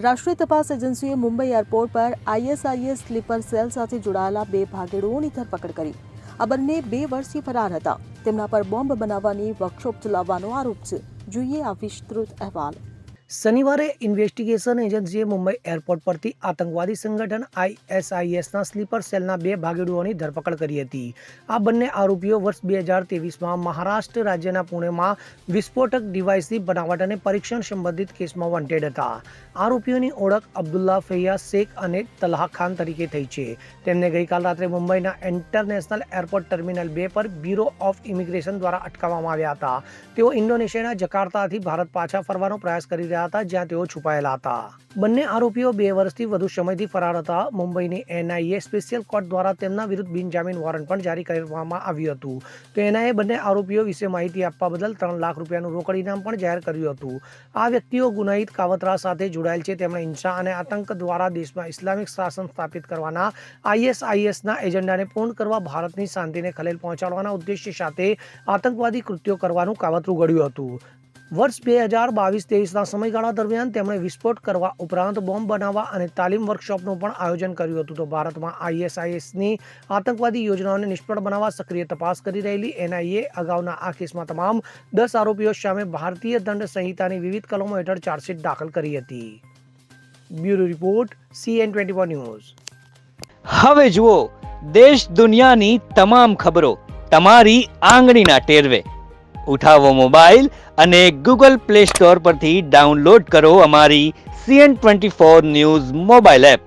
રાષ્ટ્રીય તપાસ એજન્સીએ મુંબઈ એરપોર્ટ પર આઈએસઆઈએસ સ્લીપર સેલ સાથે જોડાયેલા 2 ભાગેડુઓની ધરપકડ કરી। આ બંને 2 વર્ષથી ફરાર હતા। તેમના પર બોમ્બ બનાવવાની વર્કશોપ ચલાવવાનો આરોપ છે। જોઈએ આ વિસ્તૃત અહેવાલ। શનિવારે ઇન્વેસ્ટિગેશન એજન્સીએ મુંબઈ એરપોર્ટ પરથી આતંકવાદી સંગઠન આઈએસઆઈએસના સ્લીપર સેલના 2 ભાગેડુઓની ધરપકડ કરી હતી। આ બંને આરોપીઓ વર્ષ 2023માં મહારાષ્ટ્ર રાજ્યના પુણેમાં વિસ્ફોટક ડિવાઇસની બનાવટ અને પરીક્ષણ સંબંધિત કેસમાં વોન્ટેડ હતા। આરોપીઓની ઓળખ અબ્દુલ્લા ફૈયાઝ શેખ અને તલહા ખાન તરીકે થઈ છે। તેમને ગઈકાલ રાત્રે મુંબઈના ઇન્ટરનેશનલ એરપોર્ટ ટર્મિનલ 2 પર બ્યુરો ઓફ ઇમિગ્રેશન દ્વારા અટકાવવામાં આવ્યા હતા। તેઓ ઇન્ડોનેશિયાના જકાર્તાથી ભારત પાછા ફરવાનો પ્રયાસ કરી રહ્યા હતા, જ્યાં તેઓ છુપાયેલા હતા। બંને આરોપીઓ 2 વર્ષથી વધુ સમયથી ફરાર હતા। મુંબઈની એનઆઈએ સ્પેશિયલ કોર્ટ દ્વારા તેમના વિરુદ્ધ બિનજામીન વોરંટ પણ જારી કરવામાં આવ્યું હતું। તો એનઆઈએ બંને આરોપીઓ વિશે માહિતી આપવા બદલ 3 લાખ રૂપિયાનું રોકડ ઇનામ પણ જાહેર કર્યું હતું। આ વ્યક્તિઓ ગુનાહિત કાવતરા સાથે જોડાયેલ છે। તેમણે હિંસા અને આતંક દ્વારા દેશમાં ઇસ્લામિક શાસન સ્થાપિત કરવાના આઈએસઆઈએસના એજન્ડાને પૂર્ણ કરવા ભારતની શાંતિને ખલેલ પહોંચાડવાના ઉદ્દેશ્ય સાથે આતંકવાદી કૃત્યો કરવાનું કાવતરું ઘડ્યું હતું। વર્ષ 2022-23ના સમયગાળા દરમિયાન તેમણે વિસ્ફોટ કરવા ઉપરાંત બોમ્બ બનાવવા અને તાલીમ વર્કશોપનું પણ આયોજન કર્યું હતું। તો ભારતમાં આઈએસઆઈએસની આતંકવાદી યોજનાઓને નિષ્ફળ બનાવવા સક્રિય તપાસ કરી રહેલી એનઆઈએ અગાઉના આ કેસમાં તમામ 10 આરોપીઓ સામે ભારતીય દંડ સંહિતાની વિવિધ કલમો હેઠળ ચાર્જશીટ દાખલ કરી હતી। Bureau report CN24 news. હવે જુઓ દેશ દુનિયાની તમામ ખબરો તમારી આંગળીના ટેરવે। ઉઠાવો મોબાઈલ અને ગૂગલ પ્લે સ્ટોર પરથી ડાઉનલોડ કરો અમારી CN24 ન્યૂઝ મોબાઈલ એપ।